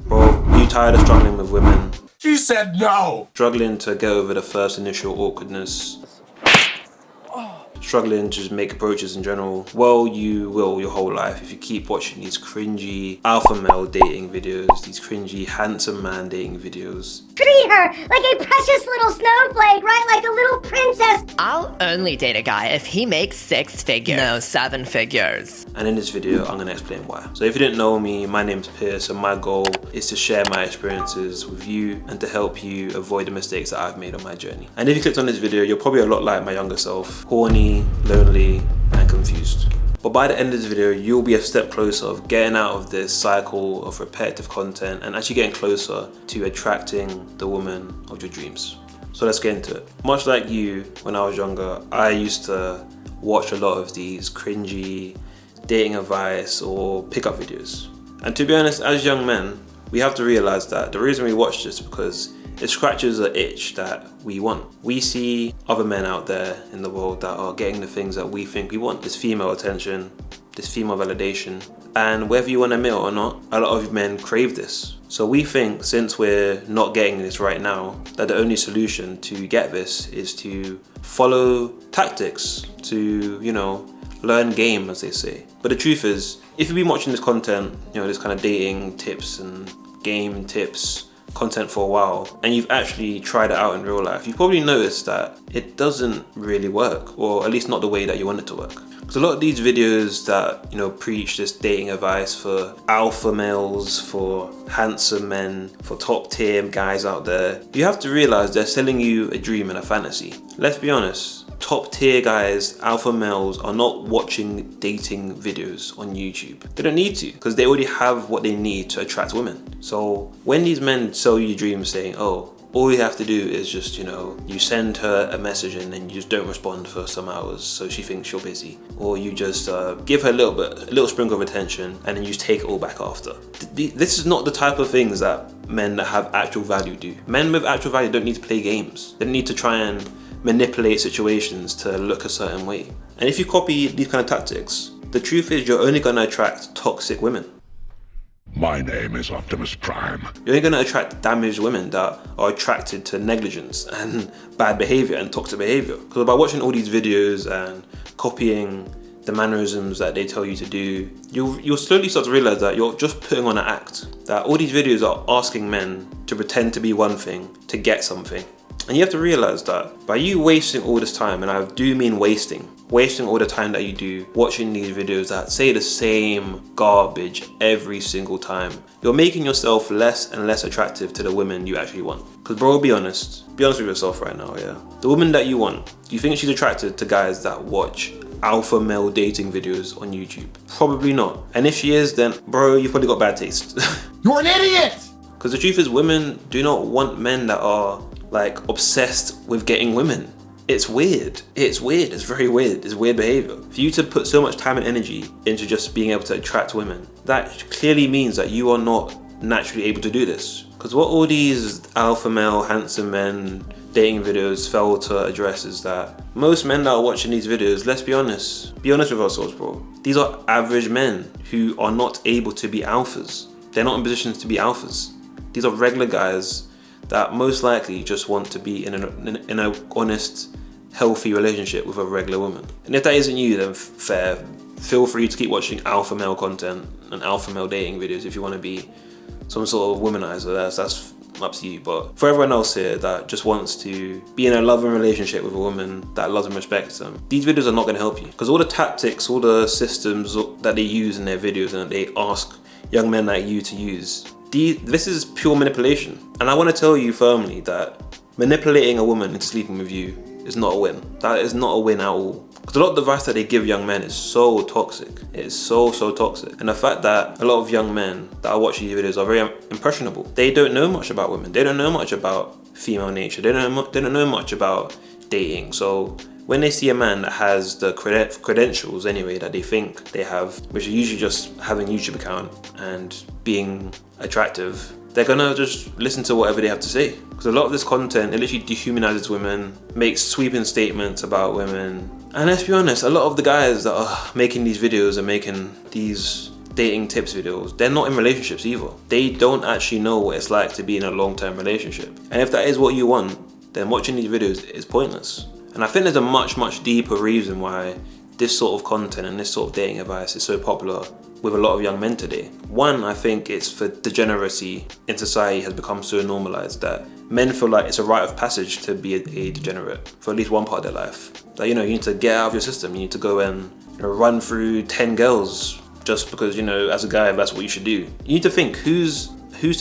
Bro, you tired of struggling with women? She said no! Struggling to get over the first initial awkwardness? Struggling to just make approaches in general? Well, you will your whole life if you keep watching these cringy alpha male dating videos, these cringy handsome man dating videos. Treat her like a precious little snowflake, right? Like a little princess. I'll only date a guy if he makes 6 figures. No, 7 figures. And in this video, I'm gonna explain why. So if you didn't know me, my name's Pierce, and my goal is to share my experiences with you and to help you avoid the mistakes that I've made on my journey. And if you clicked on this video, you're probably a lot like my younger self, horny, lonely, and confused. But by the end of this video, you'll be a step closer of getting out of this cycle of repetitive content and actually getting closer to attracting the woman of your dreams. So let's get into it. Much like you, when I was younger, I used to watch a lot of these cringy dating advice or pickup videos. And to be honest, as young men, we have to realize that the reason we watch this is because it scratches an itch that we want. We see other men out there in the world that are getting the things that we think we want. This female attention, this female validation. And whether you want to admit it or not, a lot of men crave this. So we think since we're not getting this right now, that the only solution to get this is to follow tactics, to, learn game, as they say. But the truth is, if you've been watching this content, this kind of dating tips and game tips content for a while, and you've actually tried it out in real life, you've probably noticed that it doesn't really work, or at least not the way that you want it to work. Because a lot of these videos that, preach this dating advice for alpha males, for handsome men, for top tier guys out there, you have to realize they're selling you a dream and a fantasy. Let's be honest. Top tier guys, alpha males, are not watching dating videos on YouTube. They don't need to, because they already have what they need to attract women. So when these men sell you dreams saying, oh, all you have to do is just, you send her a message and then you just don't respond for some hours so she thinks you're busy. Or you just give her a little sprinkle of attention and then you just take it all back after. This is not the type of things that men that have actual value do. Men with actual value don't need to play games. They don't need to try and manipulate situations to look a certain way. And if you copy these kind of tactics, the truth is you're only going to attract toxic women. My name is Optimus Prime. You're only going to attract damaged women that are attracted to negligence and bad behavior and toxic behavior. Because by watching all these videos and copying the mannerisms that they tell you to do, you'll slowly start to realize that you're just putting on an act. That all these videos are asking men to pretend to be one thing to get something. And you have to realize that by you wasting all this time, and I do mean wasting all the time that you do watching these videos that say the same garbage every single time, you're making yourself less and less attractive to the women you actually want. Because bro, be honest with yourself right now, yeah? The woman that you want, do you think she's attracted to guys that watch alpha male dating videos on YouTube? Probably not. And if she is, then bro, you've probably got bad taste. You're an idiot! Because the truth is, women do not want men that are obsessed with getting women. It's weird. It's very weird. It's weird behavior. For you to put so much time and energy into just being able to attract women, that clearly means that you are not naturally able to do this. Because what all these alpha male, handsome men dating videos fail to address is that most men that are watching these videos, let's be honest with ourselves, bro. These are average men who are not able to be alphas. They're not in positions to be alphas. These are regular guys that most likely just want to be in an honest, healthy relationship with a regular woman. And if that isn't you, then feel free to keep watching alpha male content and alpha male dating videos if you want to be some sort of womanizer. That's up to you. But for everyone else here that just wants to be in a loving relationship with a woman that loves and respects them, these videos are not going to help you. Because all the tactics, all the systems that they use in their videos and that they ask young men like you to use, this is pure manipulation. And I want to tell you firmly that manipulating a woman into sleeping with you is not a win. That is not a win at all. Because a lot of the advice that they give young men is so toxic. It is so toxic. And the fact that a lot of young men that are watching these videos are very impressionable. They don't know much about women. They don't know much about female nature. They don't know much about dating. So when they see a man that has the credentials anyway that they think they have, which are usually just having a YouTube account and being attractive, they're gonna just listen to whatever they have to say. Because a lot of this content, it literally dehumanizes women, makes sweeping statements about women. And let's be honest, a lot of the guys that are making these videos and making these dating tips videos, they're not in relationships either. They don't actually know what it's like to be in a long-term relationship. And if that is what you want, then watching these videos is pointless. And I think there's a much deeper reason why this sort of content and this sort of dating advice is so popular with a lot of young men today. One, I think it's for degeneracy in society has become so normalized that men feel like it's a rite of passage to be a degenerate for at least one part of their life. That, you know, you need to get out of your system. You need to go and, you know, run through 10 girls just because, you know, as a guy, that's what you should do. You need to think, who's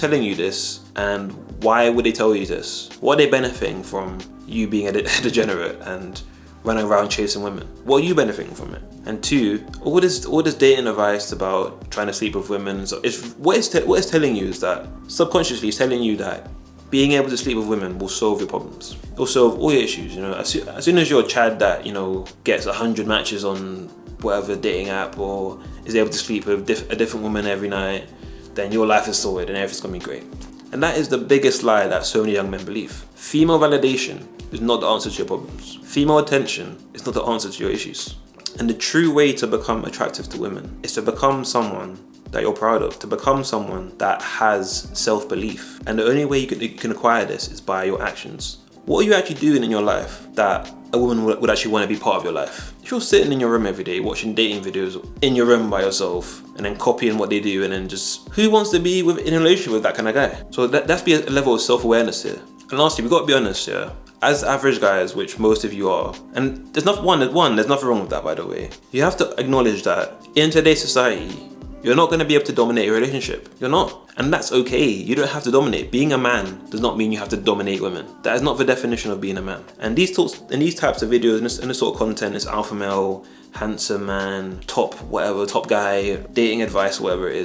telling you this, and why would they tell you this? What are they benefiting from you being a degenerate and running around chasing women? What are you benefiting from it? And two, all this dating advice about trying to sleep with women, so what it's telling you is that subconsciously it's telling you that being able to sleep with women will solve your problems. It'll solve all your issues. You know, as soon as you're a Chad that, you know, gets 100 matches on whatever dating app or is able to sleep with a different woman every night, then your life is sorted and everything's gonna be great. And that is the biggest lie that so many young men believe. Female validation is not the answer to your problems. Female attention is not the answer to your issues. And the true way to become attractive to women is to become someone that you're proud of, to become someone that has self-belief. And the only way you can acquire this is by your actions. What are you actually doing in your life that a woman would actually want to be part of your life? If you're sitting in your room every day watching dating videos in your room by yourself and then copying what they do, and then just, who wants to be in a relationship with that kind of guy? So that's be a level of self-awareness here. And lastly, we've got to be honest here. As average guys, which most of you are, and there's nothing wrong with that, by the way. You have to acknowledge that in today's society, you're not going to be able to dominate a relationship. You're not. And that's okay. You don't have to dominate. Being a man does not mean you have to dominate women. That is not the definition of being a man. And these types of videos and this sort of content, this alpha male, handsome man, top guy, dating advice, whatever it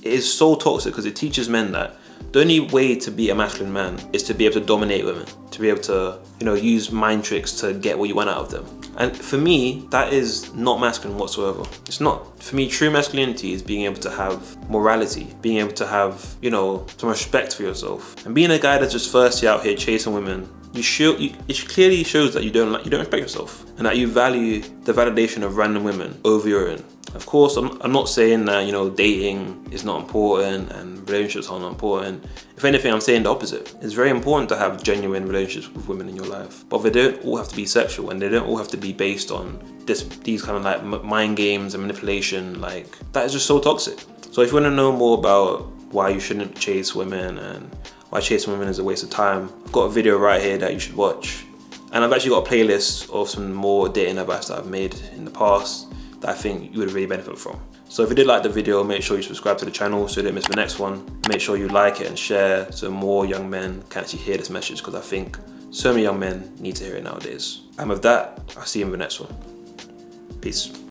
is so toxic because it teaches men that the only way to be a masculine man is to be able to dominate women, to be able to, you know, use mind tricks to get what you want out of them. And for me, that is not masculine whatsoever. It's not. For me, true masculinity is being able to have morality, being able to have, you know, some respect for yourself. And being a guy that's just firstly out here chasing women, it clearly shows that you don't respect yourself and that you value the validation of random women over your own. Of course, I'm not saying that, you know, dating is not important and relationships are not important. If anything, I'm saying the opposite. It's very important to have genuine relationships with women in your life, but they don't all have to be sexual and they don't all have to be based on these kind of like mind games and manipulation. Like, that is just so toxic. So if you want to know more about why you shouldn't chase women and why chasing women is a waste of time, I've got a video right here that you should watch. And I've actually got a playlist of some more dating advice that I've made in the past that I think you would really benefit from. So if you did like the video, make sure you subscribe to the channel so you don't miss the next one. Make sure you like it and share so more young men can actually hear this message, because I think so many young men need to hear it nowadays. And with that, I'll see you in the next one. Peace.